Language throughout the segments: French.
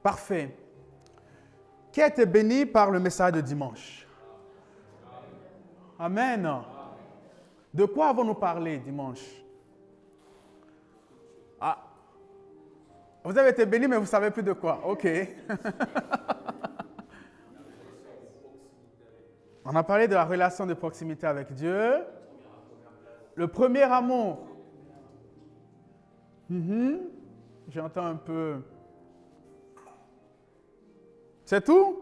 Parfait. Qui a été béni par le message de dimanche? Amen. De quoi avons-nous parlé dimanche? Ah, vous avez été béni, mais vous ne savez plus de quoi. OK. On a parlé de la relation de proximité avec Dieu. Le premier amour. J'entends un peu. C'est tout?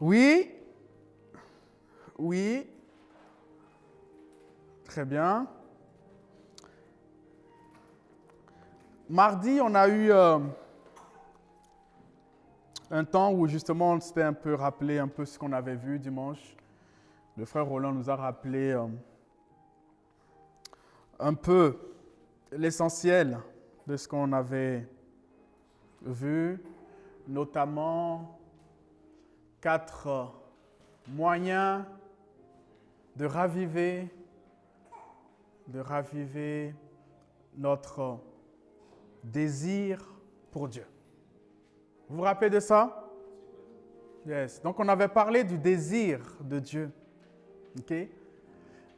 Oui. Oui. Très bien. Mardi, on a eu un temps où justement on s'était un peu rappelé un peu ce qu'on avait vu dimanche. Le frère Roland nous a rappelé un peu l'essentiel de ce qu'on avait vu, notamment 4 moyens de raviver notre désir pour Dieu. Vous vous rappelez de ça? Yes. Donc, on avait parlé du désir de Dieu. OK?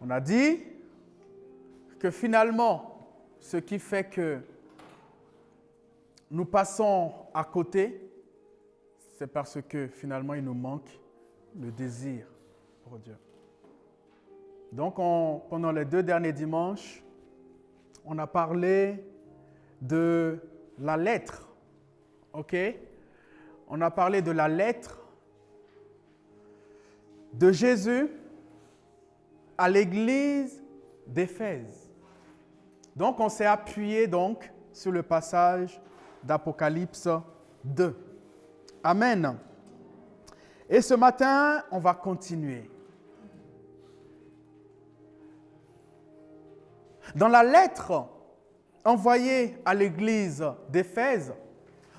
On a dit que finalement, ce qui fait que nous passons à côté, c'est parce que finalement, il nous manque le désir pour Dieu. Donc, pendant les 2 derniers dimanches, on a parlé de la lettre. OK? On a parlé de la lettre de Jésus à l'église d'Éphèse. Donc, on s'est appuyé donc sur le passage d'Apocalypse 2. Amen. Et ce matin, on va continuer. Dans la lettre envoyée à l'église d'Éphèse,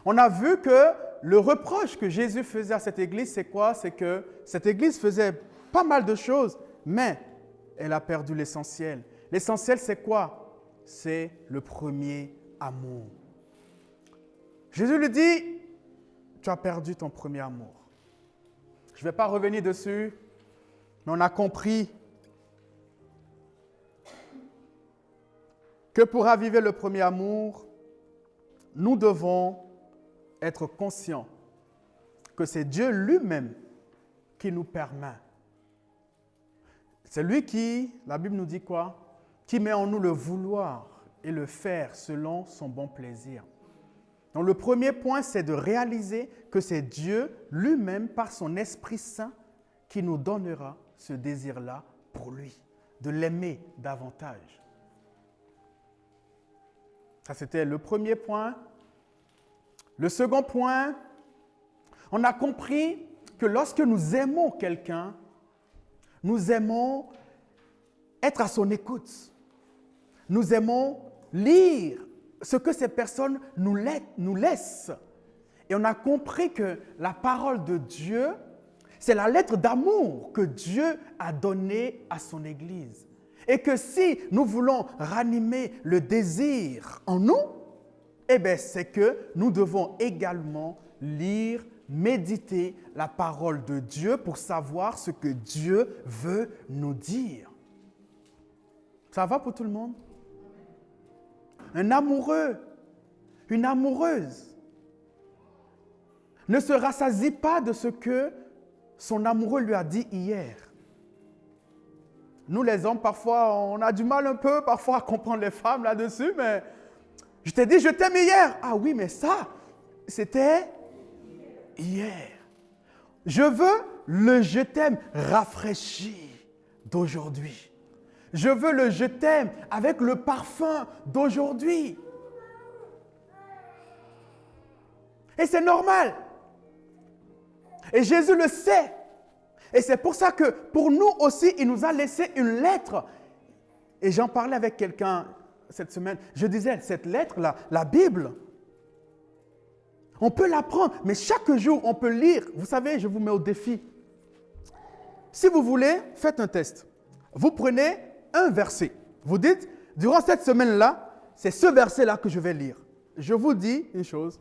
on a vu que le reproche que Jésus faisait à cette église, c'est quoi? C'est que cette église faisait pas mal de choses, mais elle a perdu l'essentiel. L'essentiel, c'est quoi? C'est le premier amour. Jésus lui dit, tu as perdu ton premier amour. Je ne vais pas revenir dessus, mais on a compris que pour raviver le premier amour, nous devons être conscients que c'est Dieu lui-même qui nous permet. C'est lui qui, la Bible nous dit quoi? Qui met en nous le vouloir et le faire selon son bon plaisir. Donc le premier point, c'est de réaliser que c'est Dieu lui-même, par son Esprit Saint, qui nous donnera ce désir-là pour lui, de l'aimer davantage. Ça, c'était le premier point. Le second point, on a compris que lorsque nous aimons quelqu'un, nous aimons être à son écoute. Nous aimons lire ce que ces personnes nous laissent. Et on a compris que la parole de Dieu, c'est la lettre d'amour que Dieu a donnée à son Église. Et que si nous voulons ranimer le désir en nous, eh bien, c'est que nous devons également lire, méditer la parole de Dieu pour savoir ce que Dieu veut nous dire. Ça va pour tout le monde? Un amoureux, une amoureuse ne se rassasie pas de ce que son amoureux lui a dit hier. Nous, les hommes, parfois, on a du mal un peu, parfois, à comprendre les femmes là-dessus, mais je t'ai dit, je t'aime hier. Ah oui, mais ça, c'était hier. Je veux le je t'aime rafraîchi d'aujourd'hui. Je veux le je t'aime avec le parfum d'aujourd'hui. Et c'est normal. Et Jésus le sait. Et c'est pour ça que pour nous aussi, il nous a laissé une lettre. Et j'en parlais avec quelqu'un cette semaine. Je disais, cette lettre-là, la Bible, on peut l'apprendre, mais chaque jour, on peut lire. Vous savez, je vous mets au défi. Si vous voulez, faites un test. Vous prenez un verset. Vous dites, durant cette semaine-là, c'est ce verset-là que je vais lire. je vous dis une chose.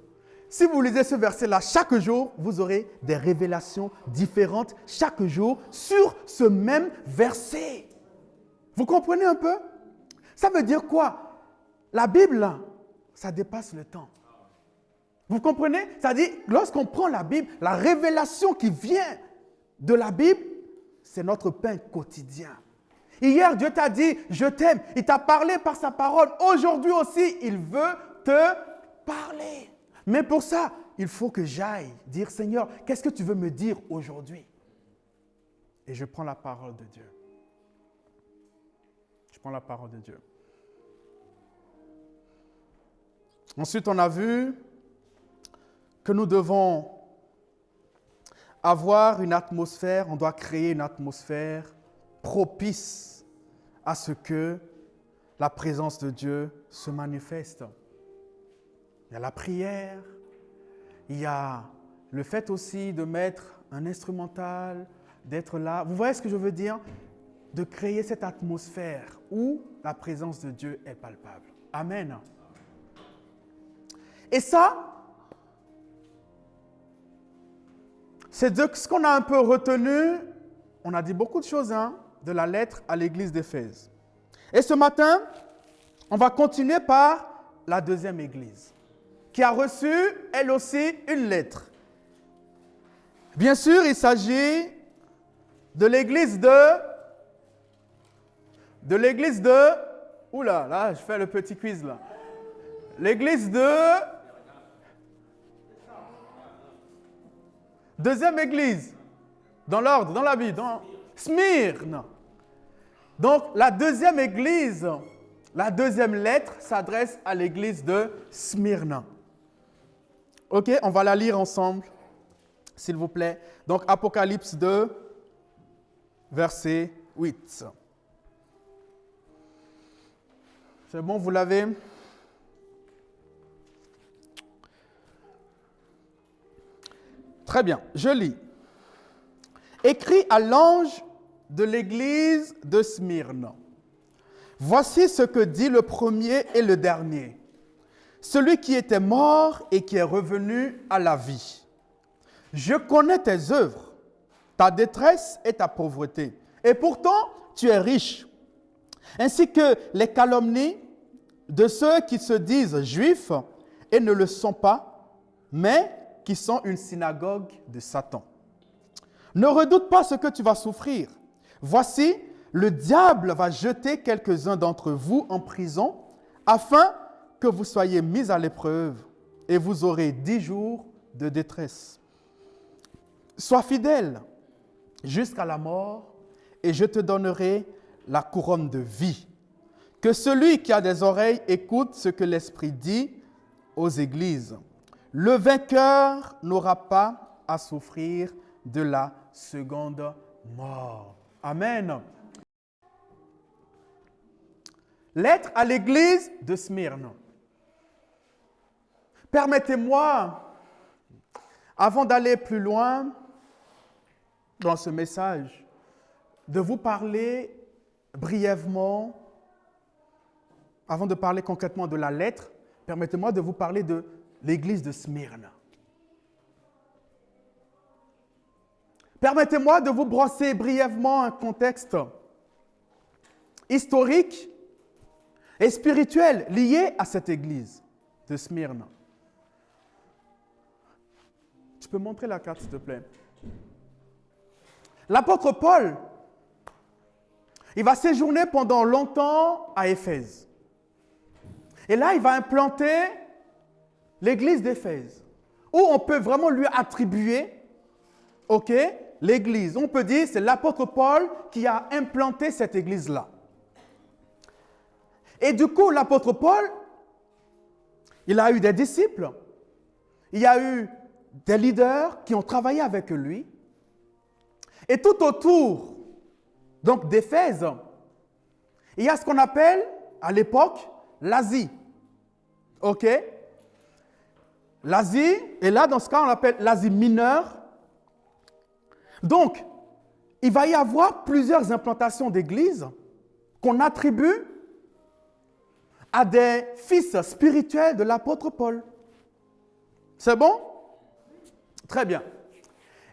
Si vous lisez ce verset-là chaque jour, vous aurez des révélations différentes chaque jour sur ce même verset. Vous comprenez un peu? Ça veut dire quoi? La Bible, ça dépasse le temps. Vous comprenez? C'est-à-dire, lorsqu'on prend la Bible, la révélation qui vient de la Bible, c'est notre pain quotidien. Hier, Dieu t'a dit, je t'aime. Il t'a parlé par sa parole. Aujourd'hui aussi, il veut te parler. Mais pour ça, il faut que j'aille dire, Seigneur, qu'est-ce que tu veux me dire aujourd'hui? Et je prends la parole de Dieu. Je prends la parole de Dieu. Ensuite, on a vu que nous devons avoir une atmosphère, on doit créer une atmosphère propice à ce que la présence de Dieu se manifeste. Il y a la prière, il y a le fait aussi de mettre un instrumental, d'être là. Vous voyez ce que je veux dire? De créer cette atmosphère où la présence de Dieu est palpable. Amen. Et ça, c'est de ce qu'on a un peu retenu. On a dit beaucoup de choses de la lettre à l'église d'Éphèse. Et ce matin, on va continuer par la deuxième église, qui a reçu, elle aussi, une lettre. Bien sûr, il s'agit de l'église oula, là, je fais le petit quiz là. L'église deuxième église, dans l'ordre, dans la Bible, dans Smyrne. Donc, la deuxième église, la deuxième lettre s'adresse à l'église de Smyrne. Ok, on va la lire ensemble, s'il vous plaît. Donc, Apocalypse 2, verset 8. C'est bon, vous l'avez? Très bien, je lis. Écrit à l'ange de l'église de Smyrne. Voici ce que dit le premier et le dernier, celui qui était mort et qui est revenu à la vie. Je connais tes œuvres, ta détresse et ta pauvreté, et pourtant tu es riche, ainsi que les calomnies de ceux qui se disent juifs et ne le sont pas, mais qui sont une synagogue de Satan. Ne redoute pas ce que tu vas souffrir. Voici, le diable va jeter quelques-uns d'entre vous en prison afin que vous soyez mis à l'épreuve et vous aurez 10 jours de détresse. Sois fidèle jusqu'à la mort et je te donnerai la couronne de vie. Que celui qui a des oreilles écoute ce que l'Esprit dit aux églises. Le vainqueur n'aura pas à souffrir de la seconde mort. Amen. Lettre à l'église de Smyrne. Permettez-moi, avant d'aller plus loin dans ce message, de vous parler brièvement, avant de parler concrètement de la lettre, permettez-moi de vous parler de l'église de Smyrne. Permettez-moi de vous brosser brièvement un contexte historique et spirituel lié à cette église de Smyrne. Tu peux montrer la carte, s'il te plaît. L'apôtre Paul, il va séjourner pendant longtemps à Éphèse. Et là, il va implanter l'église d'Éphèse, où on peut vraiment lui attribuer, l'église. On peut dire que c'est l'apôtre Paul qui a implanté cette église-là. Et du coup, l'apôtre Paul, il a eu des disciples, il y a eu des leaders qui ont travaillé avec lui. Et tout autour donc d'Éphèse, il y a ce qu'on appelle à l'époque l'Asie. L'Asie, et là dans ce cas on l'appelle l'Asie mineure. Donc, il va y avoir plusieurs implantations d'églises qu'on attribue à des fils spirituels de l'apôtre Paul. C'est bon? Très bien.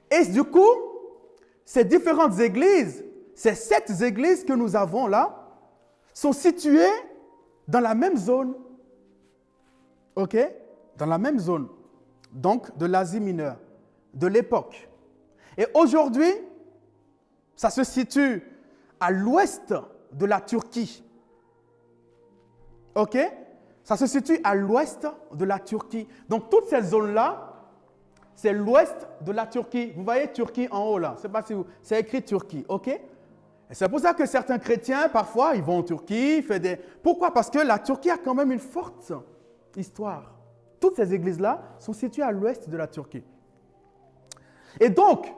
Et du coup, ces différentes églises, ces 7 églises que nous avons là, sont situées dans la même zone. OK? Dans la même zone. Donc, de l'Asie mineure, de l'époque. Et aujourd'hui, ça se situe à l'ouest de la Turquie. OK? Ça se situe à l'ouest de la Turquie. Donc, toute cette zone-là, c'est l'ouest de la Turquie. Vous voyez Turquie en haut là. Je ne sais pas si vous... C'est écrit Turquie. OK? Et c'est pour ça que certains chrétiens, parfois, ils vont en Turquie. Pourquoi? Parce que la Turquie a quand même une forte histoire. Toutes ces églises-là sont situées à l'ouest de la Turquie. Et donc,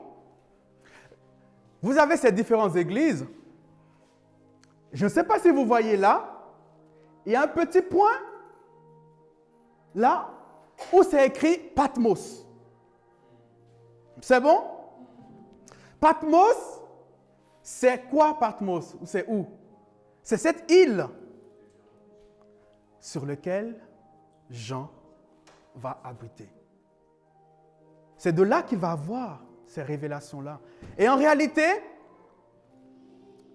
vous avez ces différentes églises. Je ne sais pas si vous voyez là, il y a un petit point là où c'est écrit Patmos. C'est bon? Patmos, c'est quoi Patmos? C'est où? C'est cette île sur laquelle Jean va habiter. C'est de là qu'il va avoir ces révélations-là. Et en réalité,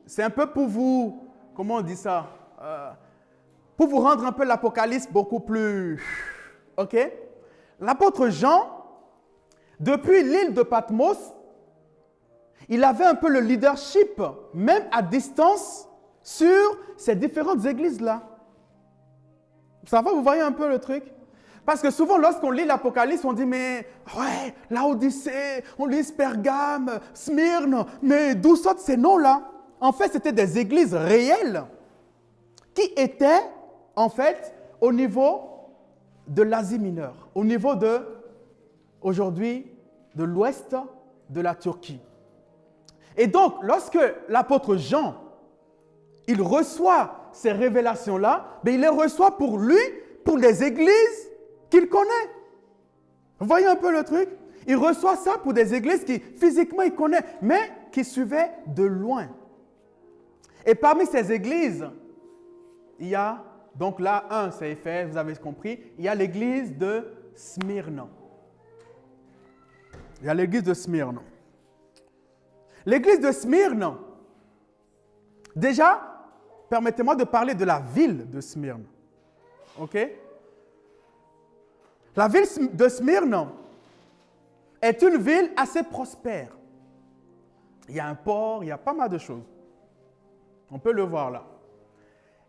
c'est un peu pour vous, comment on dit ça? Pour vous rendre un peu l'Apocalypse beaucoup plus... OK? L'apôtre Jean, depuis l'île de Patmos, il avait un peu le leadership, même à distance, sur ces différentes églises-là. Ça va, vous voyez un peu le truc? Parce que souvent, lorsqu'on lit l'Apocalypse, on dit, mais ouais, Laodicée, on lit Pergame, Smyrne, mais d'où sortent ces noms-là? En fait, c'était des églises réelles qui étaient, en fait, au niveau de l'Asie mineure, au niveau de, aujourd'hui, de l'ouest de la Turquie. Et donc, lorsque l'apôtre Jean, il reçoit ces révélations-là, il les reçoit pour lui, pour les églises qu'il connaît. Vous voyez un peu le truc? Il reçoit ça pour des églises qui, physiquement, il connaît, mais qui suivaient de loin. Et parmi ces églises, il y a, donc là, c'est Éphèse, vous avez compris, il y a l'église de Smyrne. Il y a l'église de Smyrne. L'église de Smyrne, déjà, permettez-moi de parler de la ville de Smyrne. OK? La ville de Smyrne est une ville assez prospère. Il y a un port, il y a pas mal de choses. On peut le voir là.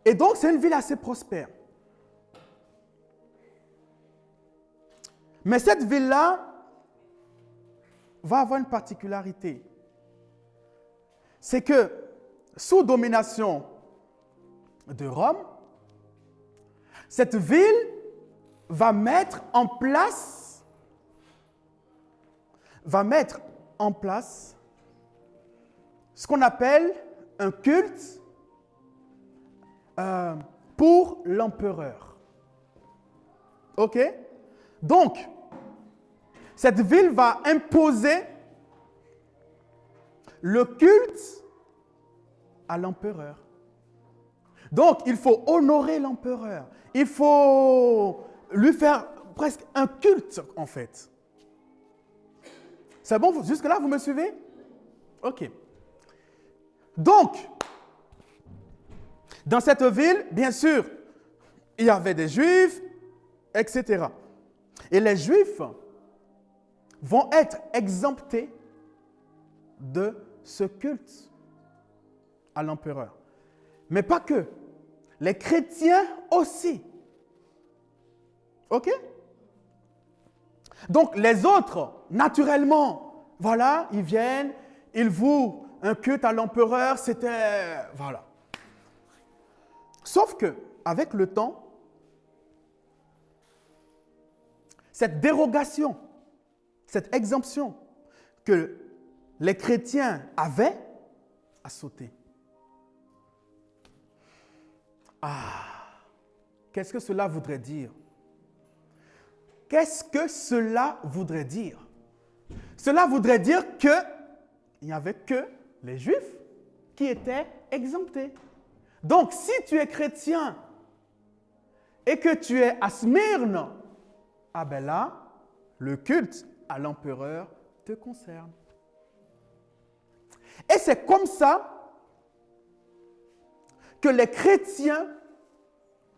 Et donc, c'est une ville assez prospère. Mais cette ville-là va avoir une particularité. C'est que, sous domination de Rome, cette ville va mettre en place ce qu'on appelle un culte pour l'empereur. OK? Donc, cette ville va imposer le culte à l'empereur. Donc, il faut honorer l'empereur. Il faut lui faire presque un culte, en fait. C'est bon? Jusque-là, vous me suivez? OK. Donc, dans cette ville, bien sûr, il y avait des Juifs, etc. Et les Juifs vont être exemptés de ce culte à l'empereur. Mais pas que. Les chrétiens aussi. OK? Donc, les autres, naturellement, voilà, ils viennent, ils vouent un culte à l'empereur, c'était... Voilà. Sauf que, avec le temps, cette dérogation, cette exemption que les chrétiens avaient a sauté. Qu'est-ce que cela voudrait dire? Qu'est-ce que cela voudrait dire? Cela voudrait dire qu'il n'y avait que les Juifs qui étaient exemptés. Donc, si tu es chrétien et que tu es à Smyrne, ah ben là, le culte à l'empereur te concerne. Et c'est comme ça que les chrétiens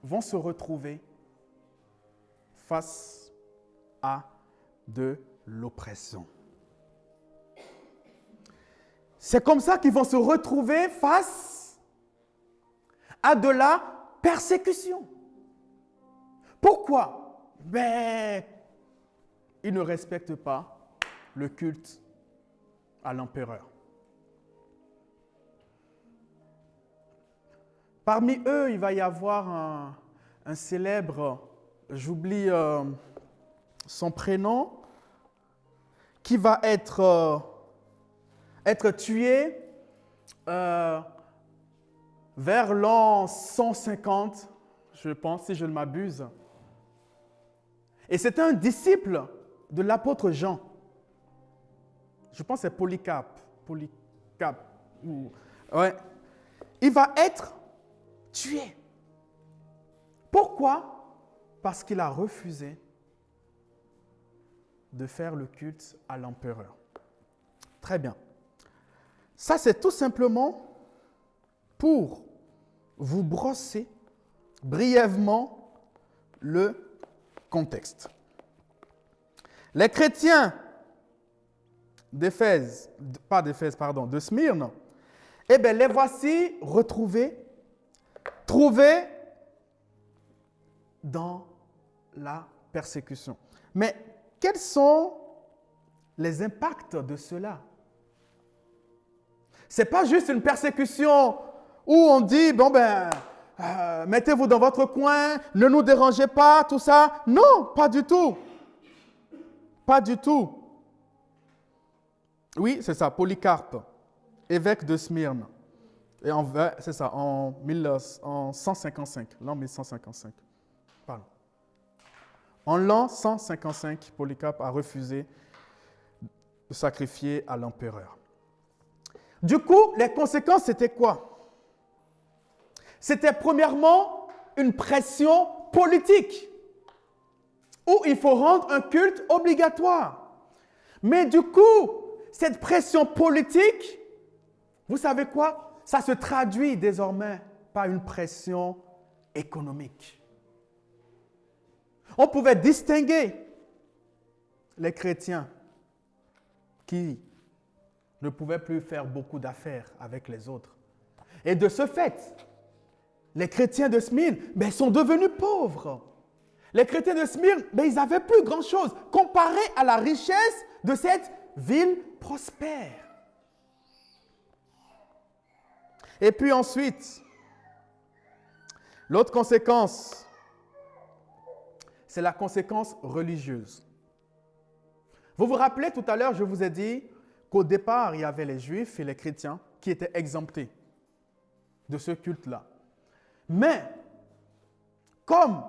vont se retrouver face à de l'oppression. C'est comme ça qu'ils vont se retrouver face à de la persécution. Pourquoi? Ben, ils ne respectent pas le culte à l'empereur. Parmi eux, il va y avoir un célèbre, j'oublie son prénom, qui va être tué vers l'an 150, je pense, si je ne m'abuse. Et c'était un disciple de l'apôtre Jean. Je pense que c'est Polycarpe. Ouais. Il va être tué. Pourquoi? Parce qu'il a refusé de faire le culte à l'empereur. Très bien. Ça, c'est tout simplement pour vous brosser brièvement le contexte. Les chrétiens de Smyrne, eh bien, les voici trouvés dans la persécution. Mais quels sont les impacts de cela? Ce n'est pas juste une persécution où on dit, bon ben, mettez-vous dans votre coin, ne nous dérangez pas, tout ça. Non, pas du tout. Pas du tout. Oui, c'est ça, Polycarpe, évêque de Smyrne. Et c'est ça, en 155, l'an 1155. Pardon. En l'an 155, Polycarpe a refusé de sacrifier à l'empereur. Du coup, les conséquences, c'était quoi? C'était premièrement une pression politique, où il faut rendre un culte obligatoire. Mais du coup, cette pression politique, vous savez quoi? Ça se traduit désormais par une pression économique. On pouvait distinguer les chrétiens qui ne pouvaient plus faire beaucoup d'affaires avec les autres. Et de ce fait, les chrétiens de Smyrne sont devenus pauvres. Les chrétiens de Smyrne, ils n'avaient plus grand-chose comparé à la richesse de cette ville prospère. Et puis ensuite, l'autre conséquence, c'est la conséquence religieuse. Vous vous rappelez tout à l'heure, je vous ai dit qu'au départ, il y avait les Juifs et les chrétiens qui étaient exemptés de ce culte-là. Mais, comme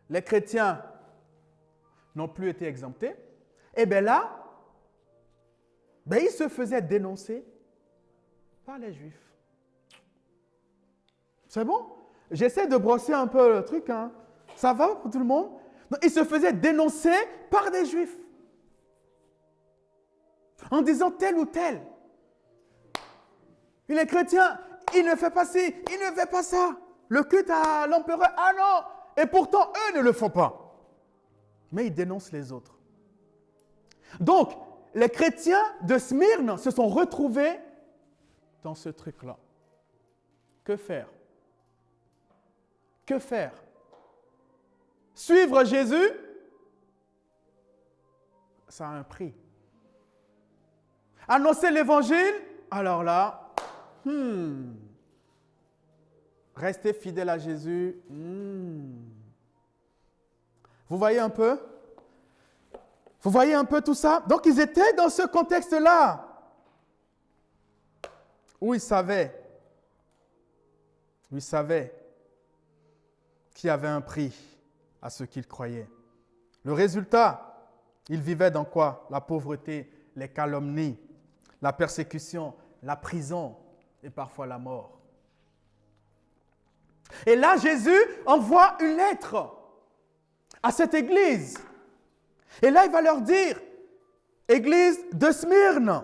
les chrétiens n'ont plus été exemptés, et bien là, ils se faisaient dénoncer par les Juifs. C'est bon? J'essaie de brosser un peu le truc. Hein. Ça va pour tout le monde? Non, ils se faisaient dénoncer par des Juifs. En disant tel ou tel. Il est chrétien, il ne fait pas ci, il ne fait pas ça. Le culte à l'empereur, ah non! Et pourtant, eux ne le font pas. Mais ils dénoncent les autres. Donc, les chrétiens de Smyrne se sont retrouvés dans ce truc-là. Que faire? Que faire? Suivre Jésus, ça a un prix. Annoncer l'évangile, alors là, rester fidèle à Jésus, Vous voyez un peu? Vous voyez un peu tout ça? Donc, ils étaient dans ce contexte-là où ils savaient qu'il y avait un prix à ce qu'ils croyaient. Le résultat, ils vivaient dans quoi? La pauvreté, les calomnies, la persécution, la prison et parfois la mort. Et là, Jésus envoie une lettre à cette église. Et là, il va leur dire, église de Smyrne.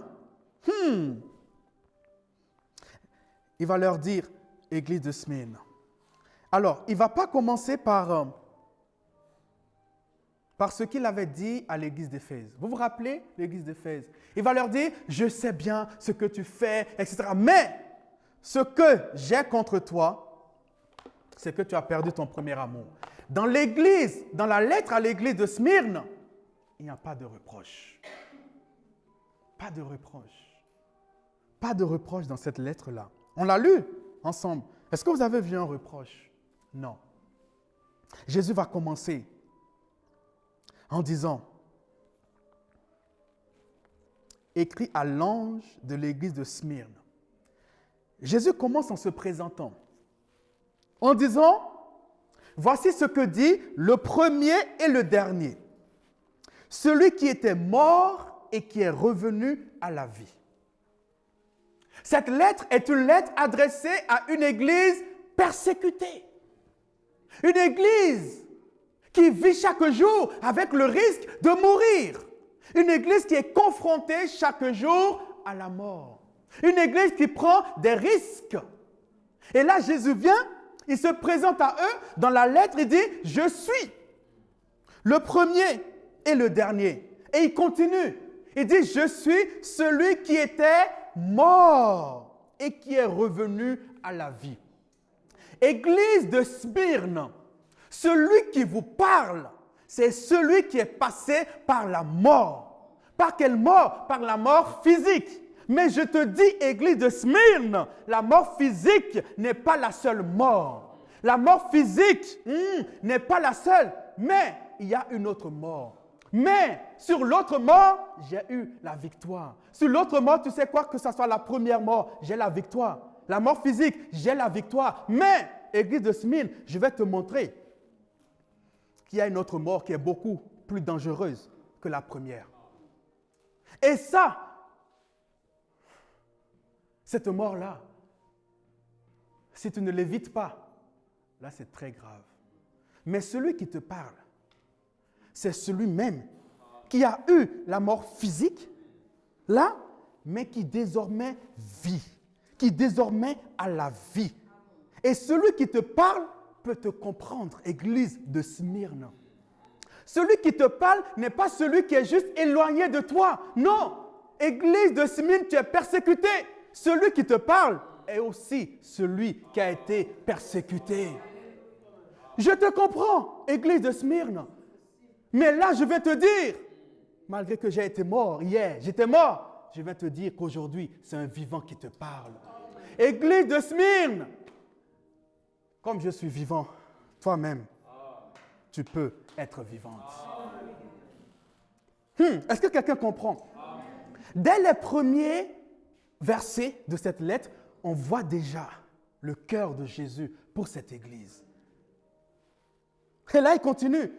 Il va leur dire, église de Smyrne. Alors, il ne va pas commencer par ce qu'il avait dit à l'église d'Éphèse. Vous vous rappelez l'église d'Éphèse? Il va leur dire, je sais bien ce que tu fais, etc. Mais ce que j'ai contre toi, c'est que tu as perdu ton premier amour. Dans l'église, dans la lettre à l'église de Smyrne, il n'y a pas de reproche. Pas de reproche. Pas de reproche dans cette lettre-là. On l'a lu ensemble. Est-ce que vous avez vu un reproche? Non. Jésus va commencer en disant, écrit à l'ange de l'église de Smyrne. Jésus commence en se présentant, en disant, voici ce que dit le premier et le dernier, celui qui était mort et qui est revenu à la vie. Cette lettre est une lettre adressée à une église persécutée. Une église qui vit chaque jour avec le risque de mourir. Une église qui est confrontée chaque jour à la mort. Une église qui prend des risques. Et là, Jésus vient, il se présente à eux. Dans la lettre, il dit, je suis le premier et le dernier. Et il continue. Il dit, je suis celui qui était mort et qui est revenu à la vie. Église de Smyrne, celui qui vous parle, c'est celui qui est passé par la mort. Par quelle mort? Par la mort physique. Mais je te dis, église de Smyrne, la mort physique n'est pas la seule mort. La mort physique n'est pas la seule, mais il y a une autre mort. Mais sur l'autre mort, j'ai eu la victoire. Sur l'autre mort, tu sais quoi? Que ce soit la première mort, j'ai la victoire. La mort physique, j'ai la victoire. Mais, église de Smyrne, je vais te montrer qu'il y a une autre mort qui est beaucoup plus dangereuse que la première. Et ça, cette mort-là, si tu ne l'évites pas, là c'est très grave. Mais celui qui te parle, c'est celui-même qui a eu la mort physique, là, mais qui désormais vit, qui désormais a la vie. Et celui qui te parle peut te comprendre, église de Smyrne. Celui qui te parle n'est pas celui qui est juste éloigné de toi. Non, église de Smyrne, tu es persécuté. Celui qui te parle est aussi celui qui a été persécuté. Je te comprends, église de Smyrne. Mais là, je vais te dire, malgré que j'ai été mort hier, j'étais mort, je vais te dire qu'aujourd'hui, c'est un vivant qui te parle. Église de Smyrne, comme je suis vivant, toi-même, tu peux être vivante. Est-ce que quelqu'un comprend? Dès les premiers versets de cette lettre, on voit déjà le cœur de Jésus pour cette église. Et là, il continue.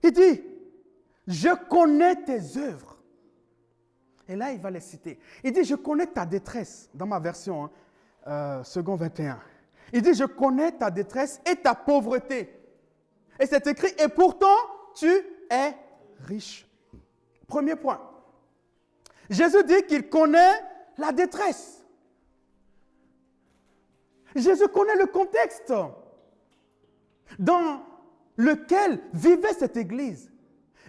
Il dit, je connais tes œuvres. Et là, il va les citer. Il dit, je connais ta détresse, dans ma version, second 21. Il dit, je connais ta détresse et ta pauvreté. Et c'est écrit, et pourtant, tu es riche. Premier point. Jésus dit qu'il connaît la détresse. Jésus connaît le contexte dans lequel vivait cette église.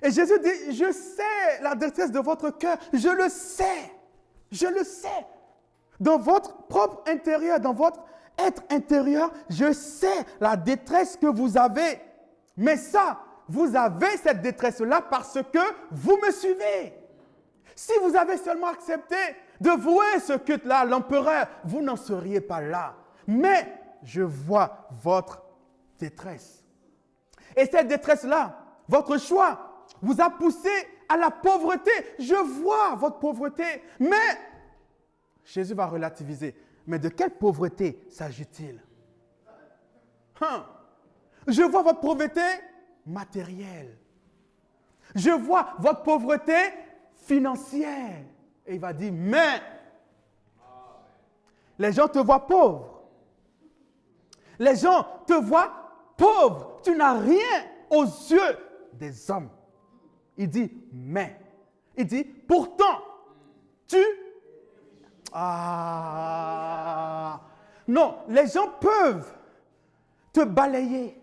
Et Jésus dit, je sais la détresse de votre cœur, je le sais, dans votre propre intérieur, dans votre être intérieur, je sais la détresse que vous avez. Mais ça, vous avez cette détresse-là parce que vous me suivez. Si vous avez seulement accepté de vouer ce culte-là à l'empereur, vous n'en seriez pas là. Mais je vois votre détresse. Et cette détresse-là, votre choix, vous a poussé à la pauvreté. Je vois votre pauvreté. Mais, Jésus va relativiser. Mais de quelle pauvreté s'agit-il? Je vois votre pauvreté matérielle. Je vois votre pauvreté financière. Et il va dire, mais les gens te voient pauvre. Les gens te voient pauvre. Tu n'as rien aux yeux des hommes. Il dit, mais. Il dit, pourtant, tu... Non, les gens peuvent te balayer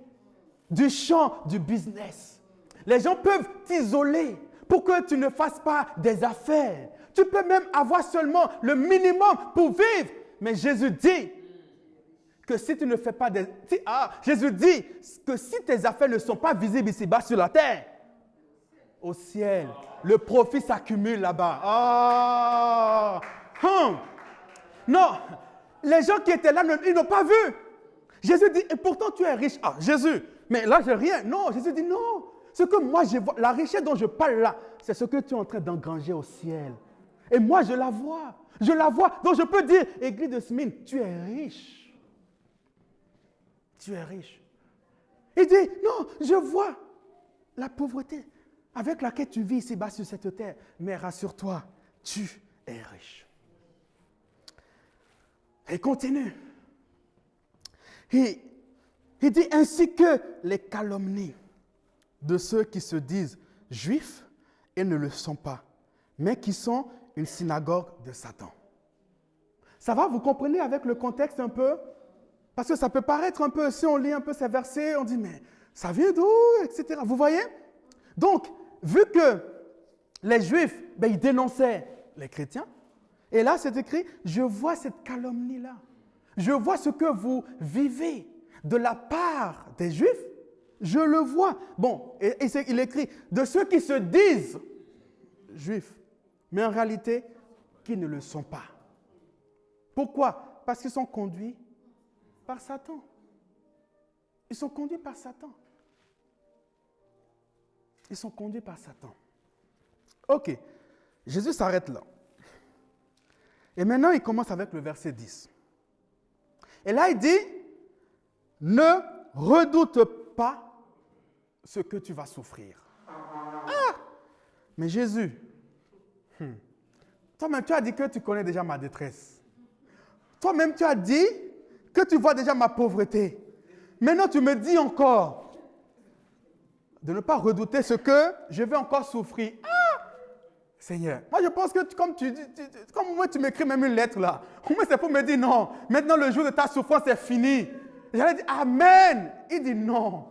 du champ du business. Les gens peuvent t'isoler pour que tu ne fasses pas des affaires. Tu peux même avoir seulement le minimum pour vivre. Mais Jésus dit que si tu ne fais pas des... Jésus dit que si tes affaires ne sont pas visibles ici-bas sur la terre, au ciel, le profit s'accumule là-bas. Non, les gens qui étaient là, ils n'ont pas vu. Jésus dit, et pourtant tu es riche. Jésus, mais là j'ai rien. Non, Jésus dit non. Ce que moi je vois, la richesse dont je parle là, c'est ce que tu es en train d'engranger au ciel. Et moi je la vois. Je la vois. Donc je peux dire, Église de Smyrne, tu es riche. Tu es riche. Il dit, non, je vois la pauvreté avec laquelle tu vis ici-bas sur cette terre. Mais rassure-toi, tu es riche. Et continue. Il dit ainsi que les calomnies de ceux qui se disent juifs et ne le sont pas, mais qui sont une synagogue de Satan. Ça va, vous comprenez avec le contexte un peu? Parce que ça peut paraître un peu, si on lit un peu ces versets, on dit mais ça vient d'où, etc. Vous voyez? Donc, vu que les juifs, ils dénonçaient les chrétiens, et là c'est écrit, je vois cette calomnie-là. Je vois ce que vous vivez de la part des Juifs. Je le vois. Bon, et il écrit de ceux qui se disent Juifs, mais en réalité, qui ne le sont pas. Pourquoi? Parce qu'ils sont conduits par Satan. Ils sont conduits par Satan. Ils sont conduits par Satan. Ok, Jésus s'arrête là. Et maintenant, il commence avec le verset 10. Et là, il dit, ne redoute pas ce que tu vas souffrir. Mais Jésus, toi-même, tu as dit que tu connais déjà ma détresse. Toi-même, tu as dit que tu vois déjà ma pauvreté. Maintenant, tu me dis encore de ne pas redouter ce que je vais encore souffrir. Seigneur, moi je pense que comme moi tu m'écris même une lettre là, au moins c'est pour me dire non, maintenant le jour de ta souffrance est fini. J'allais dire Amen. Il dit non.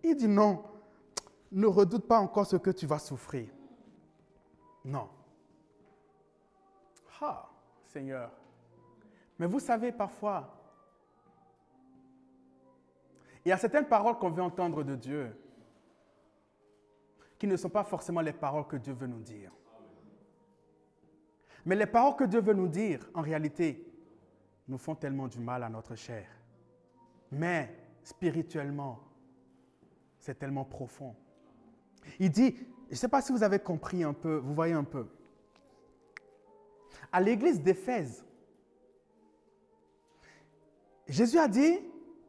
Il dit non. Ne redoute pas encore ce que tu vas souffrir. Non. Seigneur. Mais vous savez parfois, il y a certaines paroles qu'on veut entendre de Dieu qui ne sont pas forcément les paroles que Dieu veut nous dire. Mais les paroles que Dieu veut nous dire, en réalité, nous font tellement du mal à notre chair. Mais spirituellement, c'est tellement profond. Il dit, je ne sais pas si vous avez compris un peu, vous voyez un peu. À l'église d'Éphèse, Jésus a dit,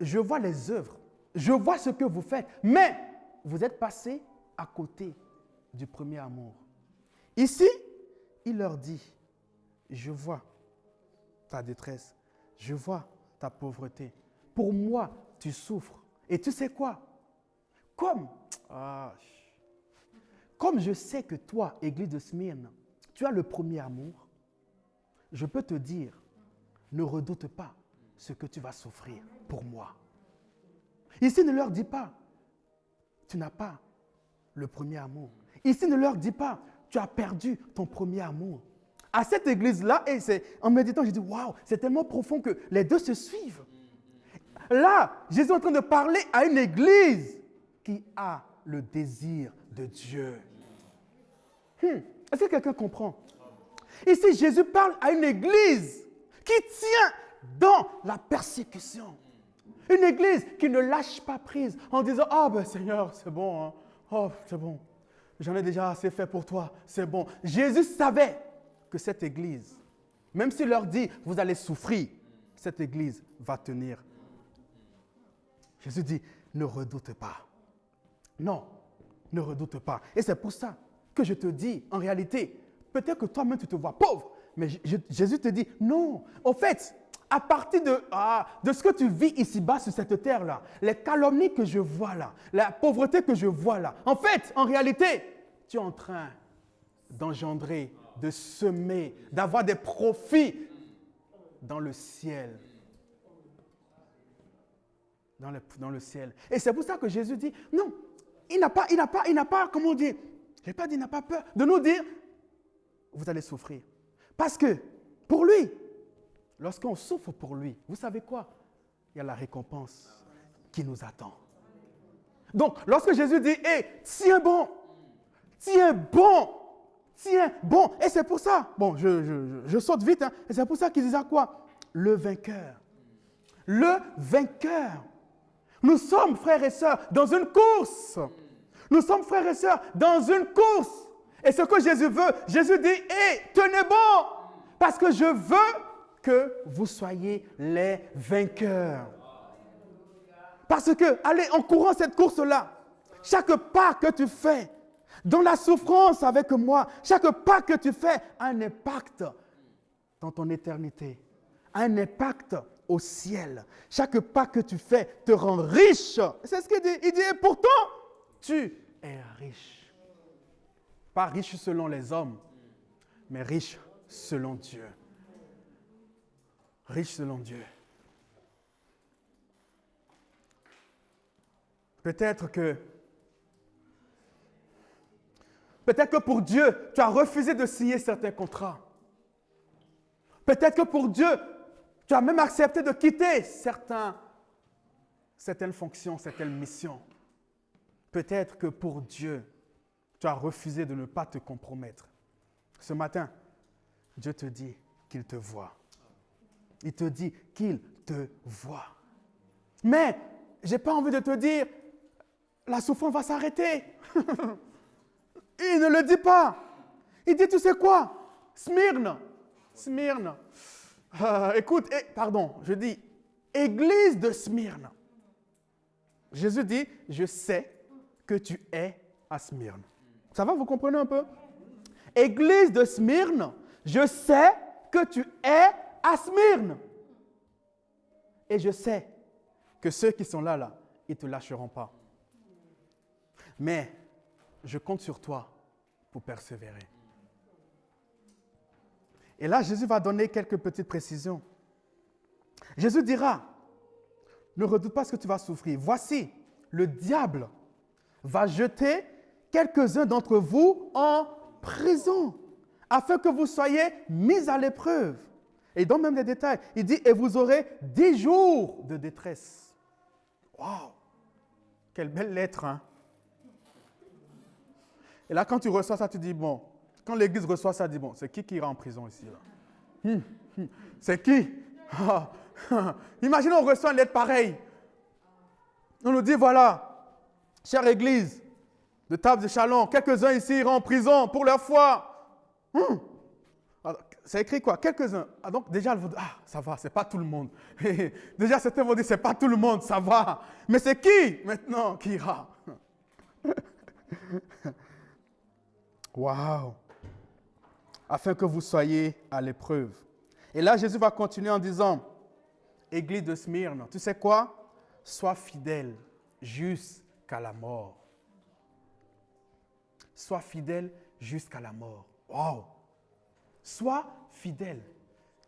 je vois les œuvres, je vois ce que vous faites, mais vous êtes passés à côté du premier amour. Ici, il leur dit, je vois ta détresse, je vois ta pauvreté. Pour moi, tu souffres. Et tu sais quoi? Comme je sais que toi, Église de Smyrne, tu as le premier amour, je peux te dire, ne redoute pas ce que tu vas souffrir pour moi. Ici, ne leur dis pas, tu n'as pas le premier amour. Ici, ne leur dis pas, tu as perdu ton premier amour. À cette église-là, et en méditant, j'ai dit, waouh, c'est tellement profond que les deux se suivent. Là, Jésus est en train de parler à une église qui a le désir de Dieu. Est-ce que quelqu'un comprend? Ici, Jésus parle à une église qui tient dans la persécution. Une église qui ne lâche pas prise en disant, Seigneur, c'est bon, hein. C'est bon. J'en ai déjà assez fait pour toi. C'est bon. Jésus savait que cette église, même s'il leur dit, vous allez souffrir, cette église va tenir. Jésus dit, ne redoute pas. Non, ne redoute pas. Et c'est pour ça que je te dis, en réalité, peut-être que toi-même tu te vois pauvre, mais Jésus te dit, non. En fait, à partir de ce que tu vis ici-bas sur cette terre-là, les calomnies que je vois là, la pauvreté que je vois là, en fait, en réalité, tu es en train d'engendrer, de semer, d'avoir des profits dans le ciel. Dans le ciel. Et c'est pour ça que Jésus dit, non, il n'a pas, comment dire, je n'ai pas dit, il n'a pas peur de nous dire, vous allez souffrir. Parce que, pour lui, lorsqu'on souffre pour lui, vous savez quoi? Il y a la récompense qui nous attend. Donc, lorsque Jésus dit, hé, tiens bon. Et c'est pour ça, bon, je saute vite, hein, et c'est pour ça qu'il disait quoi? Le vainqueur. Le vainqueur. Nous sommes, frères et sœurs, dans une course. Nous sommes, frères et sœurs, dans une course. Et ce que Jésus veut, Jésus dit, hé, tenez bon, parce que je veux que vous soyez les vainqueurs. Parce que, allez, en courant cette course-là, chaque pas que tu fais, dans la souffrance avec moi, chaque pas que tu fais a un impact dans ton éternité, a un impact au ciel. Chaque pas que tu fais te rend riche. C'est ce qu'il dit. Il dit, et pourtant, tu es riche. Pas riche selon les hommes, mais riche selon Dieu. Riche selon Dieu. Peut-être que pour Dieu, tu as refusé de signer certains contrats. Peut-être que pour Dieu, tu as même accepté de quitter certaines fonctions, certaines missions. Peut-être que pour Dieu, tu as refusé de ne pas te compromettre. Ce matin, Dieu te dit qu'il te voit. Il te dit qu'il te voit. Mais, je n'ai pas envie de te dire, la souffrance va s'arrêter. Il ne le dit pas. Il dit, tu sais quoi? Smyrne. Écoute, je dis, Église de Smyrne. Jésus dit, je sais que tu es à Smyrne. Ça va, vous comprenez un peu? Église de Smyrne, je sais que tu es à Smyrne. Et je sais que ceux qui sont là, ils ne te lâcheront pas. Mais je compte sur toi pour persévérer. Et là, Jésus va donner quelques petites précisions. Jésus dira, ne redoute pas ce que tu vas souffrir. Voici, le diable va jeter quelques-uns d'entre vous en prison, afin que vous soyez mis à l'épreuve. Et il donne même des détails. Il dit, et vous aurez 10 jours de détresse. Waouh! Quelle belle lettre, hein? Et là, quand tu reçois ça, tu dis, bon, quand l'Église reçoit ça, tu dis, bon, c'est qui ira en prison ici, là? C'est qui? Imaginez, on reçoit une lettre pareille. On nous dit, voilà, chère Église de Table de Chalon, quelques-uns ici iront en prison pour leur foi. Alors, c'est écrit quoi? Quelques-uns. Ah, donc déjà, ça va, c'est pas tout le monde. Déjà, certains vont dire, c'est pas tout le monde, ça va. Mais c'est qui maintenant qui ira? Waouh! Afin que vous soyez à l'épreuve. Et là, Jésus va continuer en disant, Église de Smyrne, tu sais quoi? Sois fidèle jusqu'à la mort. Sois fidèle jusqu'à la mort. Waouh! Sois fidèle.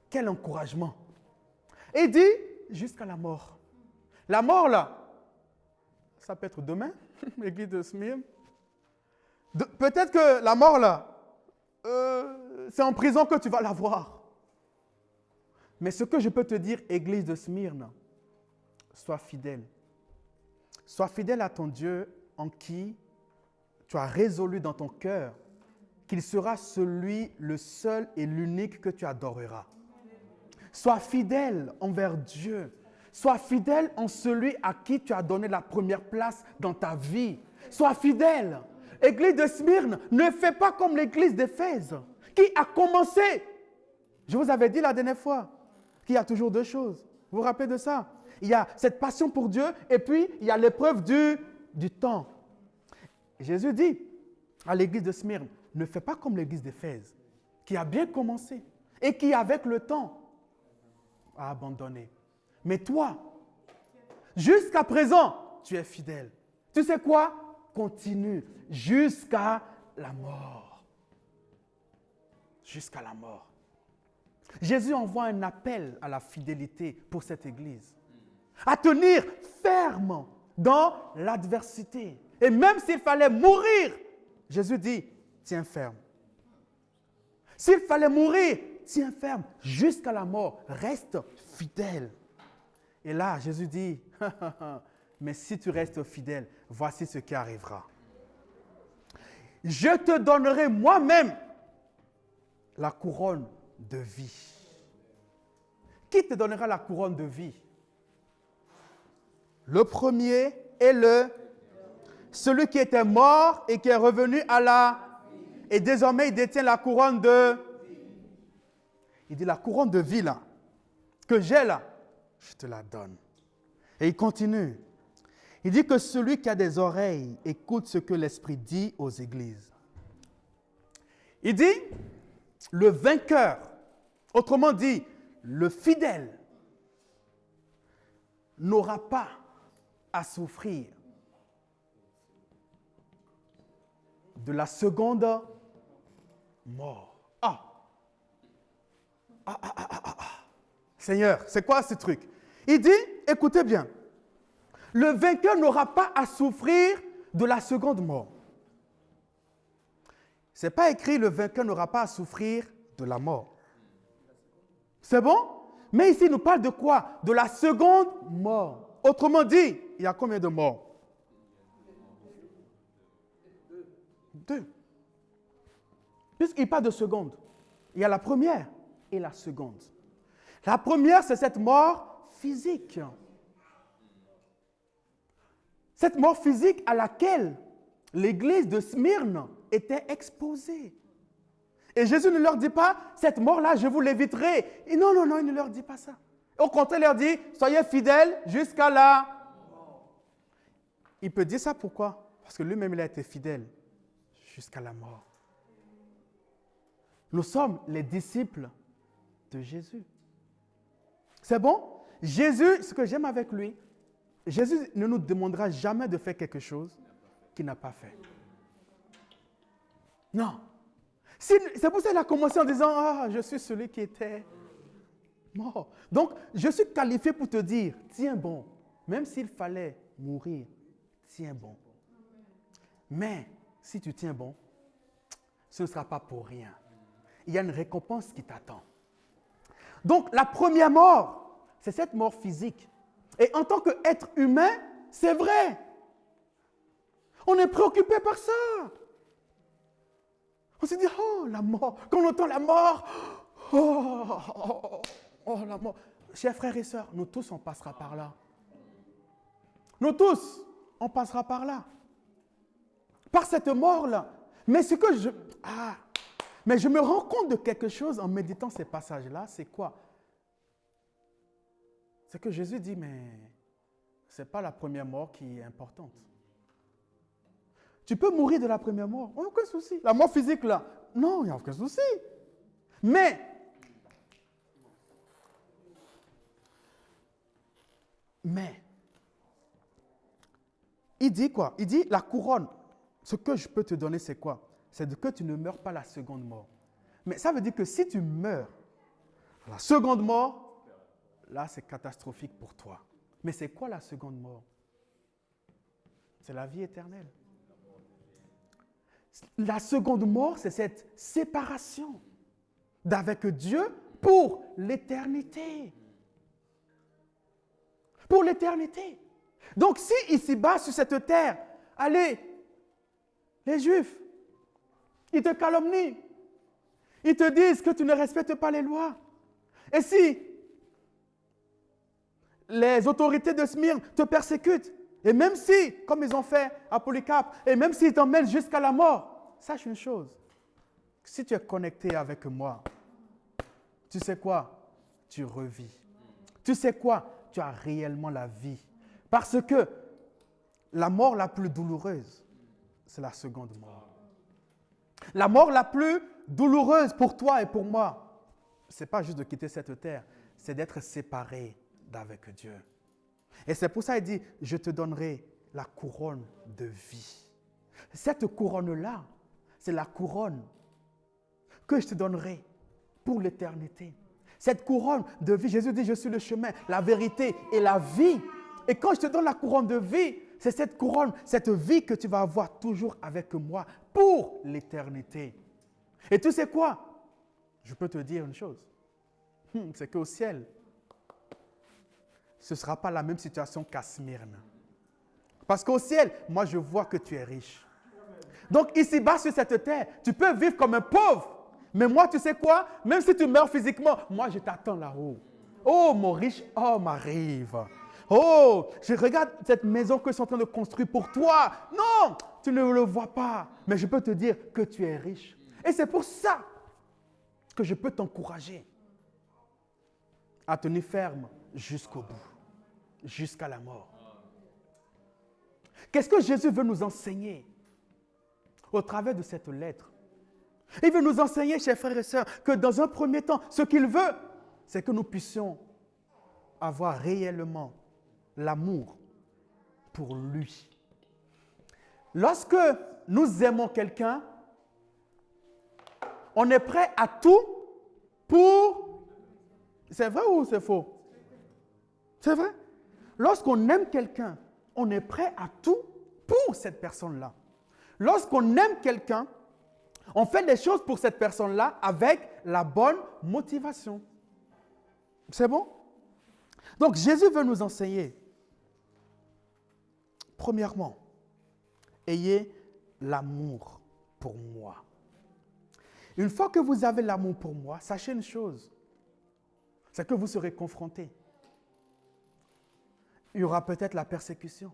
Quel encouragement. Et il dit, jusqu'à la mort. La mort, là, ça peut être demain, Église de Smyrne. Peut-être que la mort, là, c'est en prison que tu vas la voir. Mais ce que je peux te dire, Église de Smyrne, sois fidèle. Sois fidèle à ton Dieu en qui tu as résolu dans ton cœur qu'il sera celui, le seul et l'unique que tu adoreras. Sois fidèle envers Dieu. Sois fidèle en celui à qui tu as donné la première place dans ta vie. Sois fidèle. Église de Smyrne, ne fais pas comme l'église d'Éphèse, qui a commencé. Je vous avais dit la dernière fois qu'il y a toujours deux choses. Vous vous rappelez de ça? Il y a cette passion pour Dieu et puis il y a l'épreuve du temps. Jésus dit à l'église de Smyrne, ne fais pas comme l'église d'Éphèse, qui a bien commencé et qui, avec le temps, a abandonné. Mais toi, jusqu'à présent, tu es fidèle. Tu sais quoi? Continue jusqu'à la mort. Jusqu'à la mort. Jésus envoie un appel à la fidélité pour cette église. À tenir ferme dans l'adversité. Et même s'il fallait mourir, Jésus dit, tiens ferme. S'il fallait mourir, tiens ferme jusqu'à la mort. Reste fidèle. Et là, Jésus dit, mais si tu restes fidèle, voici ce qui arrivera. Je te donnerai moi-même la couronne de vie. Qui te donnera la couronne de vie? Le premier est celui qui était mort et qui est revenu à la... Et désormais, il détient la couronne de... Il dit, la couronne de vie là, que j'ai là, je te la donne. Et il continue. Il dit que celui qui a des oreilles écoute ce que l'Esprit dit aux églises. Il dit, le vainqueur, autrement dit, le fidèle, n'aura pas à souffrir de la seconde mort. Seigneur, c'est quoi ce truc? Il dit, écoutez bien, le vainqueur n'aura pas à souffrir de la seconde mort. Ce n'est pas écrit, le vainqueur n'aura pas à souffrir de la mort. C'est bon? Mais ici, il nous parle de quoi? De la seconde mort. Autrement dit, il y a combien de morts? Deux. Puisqu'il parle de seconde, il y a la première et la seconde. La première, c'est cette mort physique. Cette mort physique à laquelle l'église de Smyrne était exposée. Et Jésus ne leur dit pas, cette mort-là, je vous l'éviterai. Et non, non, non, il ne leur dit pas ça. Au contraire, il leur dit, soyez fidèles jusqu'à la mort. Il peut dire ça pourquoi? Parce que lui-même, il a été fidèle jusqu'à la mort. Nous sommes les disciples de Jésus. C'est bon? Jésus, ce que j'aime avec lui, Jésus ne nous demandera jamais de faire quelque chose qu'il n'a pas fait. Non. C'est pour ça qu'il a commencé en disant, ah, je suis celui qui était mort. Donc, je suis qualifié pour te dire, tiens bon, même s'il fallait mourir, tiens bon. Mais, si tu tiens bon, ce ne sera pas pour rien. Il y a une récompense qui t'attend. Donc, la première mort, c'est cette mort physique. Et en tant qu'être humain, c'est vrai. On est préoccupé par ça. On se dit, oh, la mort. Quand on entend la mort, oh, la mort. Chers frères et sœurs, nous tous, on passera par là. Nous tous, on passera par là. Par cette mort-là. Mais ce que mais je me rends compte de quelque chose en méditant ces passages-là, c'est quoi? C'est que Jésus dit, mais ce n'est pas la première mort qui est importante. Tu peux mourir de la première mort, aucun souci. La mort physique, là, non, il n'y a aucun souci. Mais, il dit quoi? Il dit, la couronne, ce que je peux te donner, c'est quoi? C'est que tu ne meurs pas la seconde mort. Mais ça veut dire que si tu meurs la seconde mort, là, c'est catastrophique pour toi. Mais c'est quoi la seconde mort? C'est la vie éternelle. La seconde mort, c'est cette séparation d'avec Dieu pour l'éternité. Pour l'éternité. Donc, si ici-bas, sur cette terre, allez, les Juifs, ils te calomnient. Ils te disent que tu ne respectes pas les lois. Et si les autorités de Smyrne te persécutent, et même si, comme ils ont fait à Polycarpe, et même s'ils t'emmènent jusqu'à la mort, sache une chose. Si tu es connecté avec moi, tu sais quoi? Tu revis. Tu sais quoi? Tu as réellement la vie. Parce que la mort la plus douloureuse, c'est la seconde mort. La mort la plus douloureuse pour toi et pour moi, ce n'est pas juste de quitter cette terre, c'est d'être séparé d'avec Dieu. Et c'est pour ça qu'il dit, je te donnerai la couronne de vie. Cette couronne-là, c'est la couronne que je te donnerai pour l'éternité. Cette couronne de vie, Jésus dit, je suis le chemin, la vérité et la vie. Et quand je te donne la couronne de vie, c'est cette couronne, cette vie que tu vas avoir toujours avec moi pour l'éternité. Et tu sais quoi? Je peux te dire une chose. C'est qu'au ciel, ce ne sera pas la même situation qu'à Smyrne. Parce qu'au ciel, moi je vois que tu es riche. Donc ici-bas sur cette terre, tu peux vivre comme un pauvre. Mais moi, tu sais quoi? Même si tu meurs physiquement, moi je t'attends là-haut. Oh mon riche homme arrive. Oh, je regarde cette maison que je suis en train de construire pour toi. Non, tu ne le vois pas. Mais je peux te dire que tu es riche. Et c'est pour ça que je peux t'encourager à tenir ferme jusqu'au bout, jusqu'à la mort. Qu'est-ce que Jésus veut nous enseigner au travers de cette lettre? Il veut nous enseigner, chers frères et sœurs, que dans un premier temps, ce qu'il veut, c'est que nous puissions avoir réellement l'amour pour lui. Lorsque nous aimons quelqu'un, on est prêt à tout pour... C'est vrai ou c'est faux? C'est vrai. Lorsqu'on aime quelqu'un, on est prêt à tout pour cette personne-là. Lorsqu'on aime quelqu'un, on fait des choses pour cette personne-là avec la bonne motivation. C'est bon? Donc Jésus veut nous enseigner. Premièrement, ayez l'amour pour moi. Une fois que vous avez l'amour pour moi, sachez une chose, c'est que vous serez confrontés. Il y aura peut-être la persécution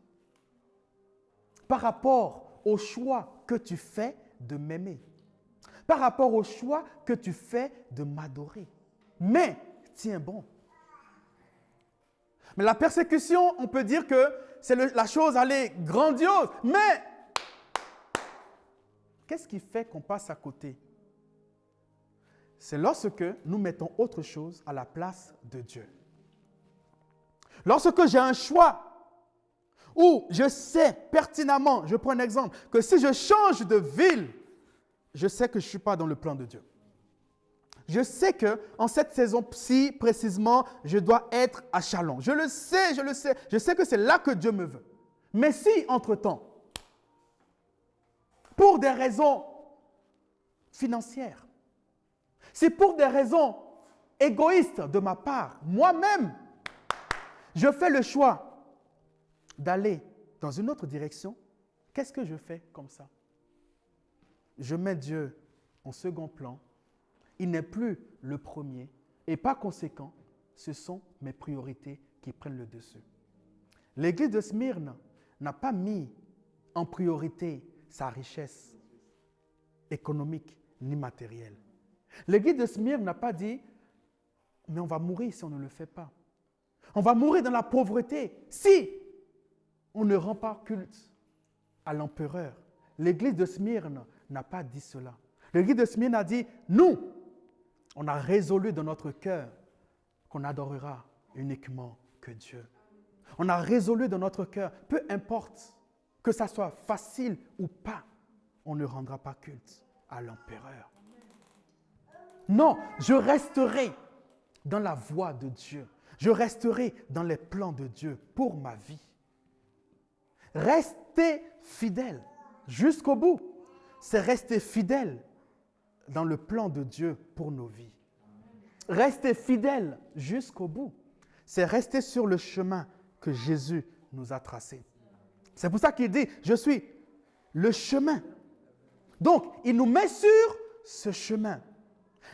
par rapport au choix que tu fais de m'aimer, par rapport au choix que tu fais de m'adorer. Mais, tiens bon. Mais la persécution, on peut dire que c'est la chose, allez, grandiose. Mais, qu'est-ce qui fait qu'on passe à côté? C'est lorsque nous mettons autre chose à la place de Dieu. Lorsque j'ai un choix où je sais pertinemment, je prends un exemple, que si je change de ville, je sais que je ne suis pas dans le plan de Dieu. Je sais qu'en cette saison-ci, précisément, je dois être à Chalon. Je le sais. Je sais que c'est là que Dieu me veut. Mais si, entre-temps, pour des raisons financières, si pour des raisons égoïstes de ma part, moi-même, je fais le choix d'aller dans une autre direction, qu'est-ce que je fais comme ça? Je mets Dieu en second plan. Il n'est plus le premier et par conséquent, ce sont mes priorités qui prennent le dessus. L'église de Smyrne n'a pas mis en priorité sa richesse économique ni matérielle. L'église de Smyrne n'a pas dit, mais on va mourir si on ne le fait pas. On va mourir dans la pauvreté si on ne rend pas culte à l'empereur. L'église de Smyrne n'a pas dit cela. L'église de Smyrne a dit, nous, on a résolu dans notre cœur qu'on adorera uniquement que Dieu. On a résolu dans notre cœur, peu importe que ça soit facile ou pas, on ne rendra pas culte à l'empereur. Non, je resterai dans la voie de Dieu. Je resterai dans les plans de Dieu pour ma vie. Rester fidèle jusqu'au bout, c'est rester fidèle dans le plan de Dieu pour nos vies. Rester fidèle jusqu'au bout, c'est rester sur le chemin que Jésus nous a tracé. C'est pour ça qu'il dit, je suis le chemin. Donc, il nous met sur ce chemin.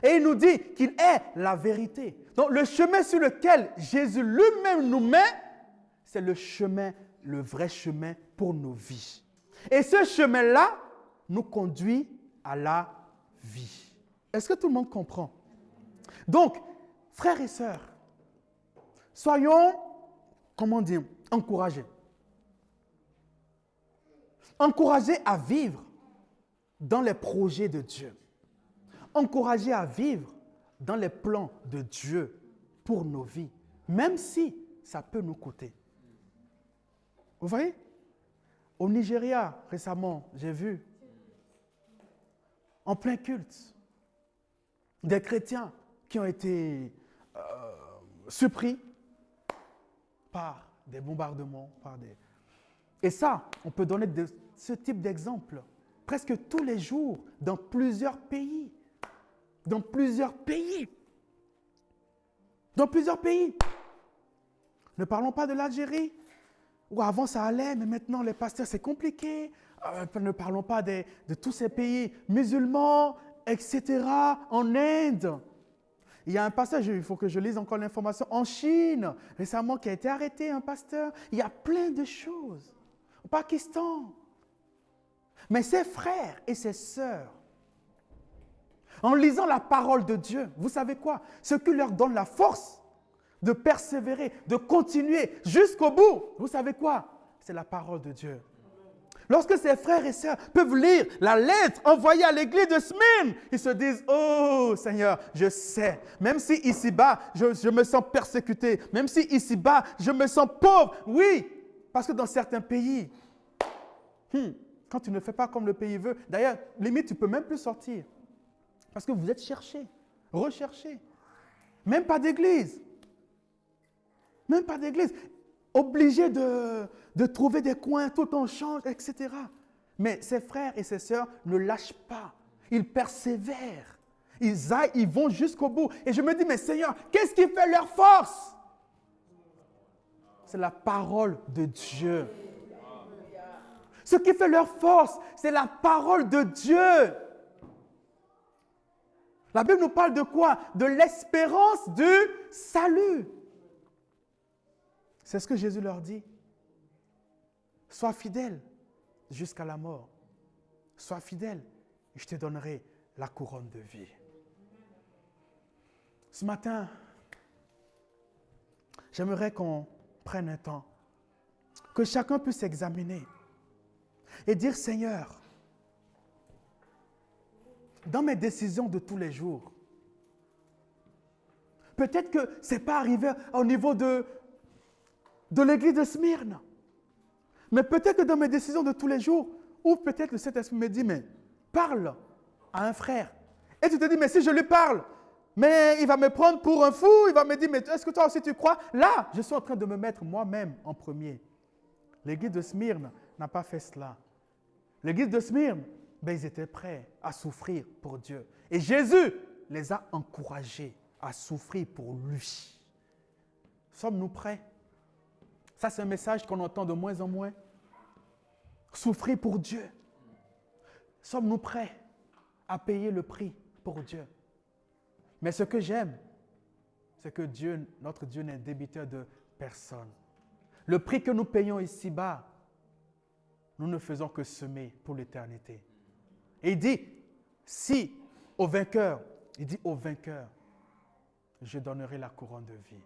Et il nous dit qu'il est la vérité. Donc, le chemin sur lequel Jésus lui-même nous met, c'est le chemin, le vrai chemin pour nos vies. Et ce chemin-là nous conduit à la vie. Est-ce que tout le monde comprend? Donc, frères et sœurs, soyons, encouragés. Encouragés à vivre dans les projets de Dieu. Encouragés à vivre dans les plans de Dieu pour nos vies, même si ça peut nous coûter. Vous voyez? Au Nigeria, récemment, j'ai vu, en plein culte, des chrétiens qui ont été surpris par des bombardements, Et ça, on peut donner ce type d'exemple presque tous les jours dans plusieurs pays. Dans plusieurs pays. Dans plusieurs pays. Ne parlons pas de l'Algérie, où avant ça allait, mais maintenant les pasteurs, c'est compliqué. Ne parlons pas de tous ces pays musulmans, etc. En Inde. Il y a un pasteur, il faut que je lise encore l'information, en Chine, récemment, qui a été arrêté, un pasteur. Il y a plein de choses. Au Pakistan. Mais ses frères et ses sœurs, en lisant la parole de Dieu, vous savez quoi? Ce qui leur donne la force de persévérer, de continuer jusqu'au bout, vous savez quoi? C'est la parole de Dieu. Lorsque ses frères et sœurs peuvent lire la lettre envoyée à l'église de Smyrne, ils se disent, oh Seigneur, je sais, même si ici-bas, je me sens persécuté, même si ici-bas, je me sens pauvre, oui, parce que dans certains pays, quand tu ne fais pas comme le pays veut, d'ailleurs, limite, tu ne peux même plus sortir, parce que vous êtes cherché, recherché, même pas d'église, obligé de trouver des coins, tout en change, etc. Mais ses frères et ses sœurs ne lâchent pas. Ils persévèrent. Ils vont jusqu'au bout. Et je me dis, mais Seigneur, qu'est-ce qui fait leur force? C'est la parole de Dieu. Ce qui fait leur force, c'est la parole de Dieu. La Bible nous parle de quoi? De l'espérance du salut. C'est ce que Jésus leur dit. Sois fidèle jusqu'à la mort. Sois fidèle et je te donnerai la couronne de vie. Ce matin, j'aimerais qu'on prenne un temps, que chacun puisse s'examiner et dire, Seigneur, dans mes décisions de tous les jours, peut-être que ce n'est pas arrivé au niveau de l'église de Smyrne. Mais peut-être que dans mes décisions de tous les jours, ou peut-être le Saint-Esprit me dit, mais parle à un frère. Et tu te dis, mais si je lui parle, mais il va me prendre pour un fou, il va me dire, mais est-ce que toi aussi tu crois? Là, je suis en train de me mettre moi-même en premier. L'église de Smyrne n'a pas fait cela. L'église de Smyrne, ils étaient prêts à souffrir pour Dieu. Et Jésus les a encouragés à souffrir pour lui. Sommes-nous prêts? Ça, c'est un message qu'on entend de moins en moins. Souffrir pour Dieu. Sommes-nous prêts à payer le prix pour Dieu? Mais ce que j'aime, c'est que notre Dieu n'est débiteur de personne. Le prix que nous payons ici-bas, nous ne faisons que semer pour l'éternité. Et il dit, au vainqueur, je donnerai la couronne de vie.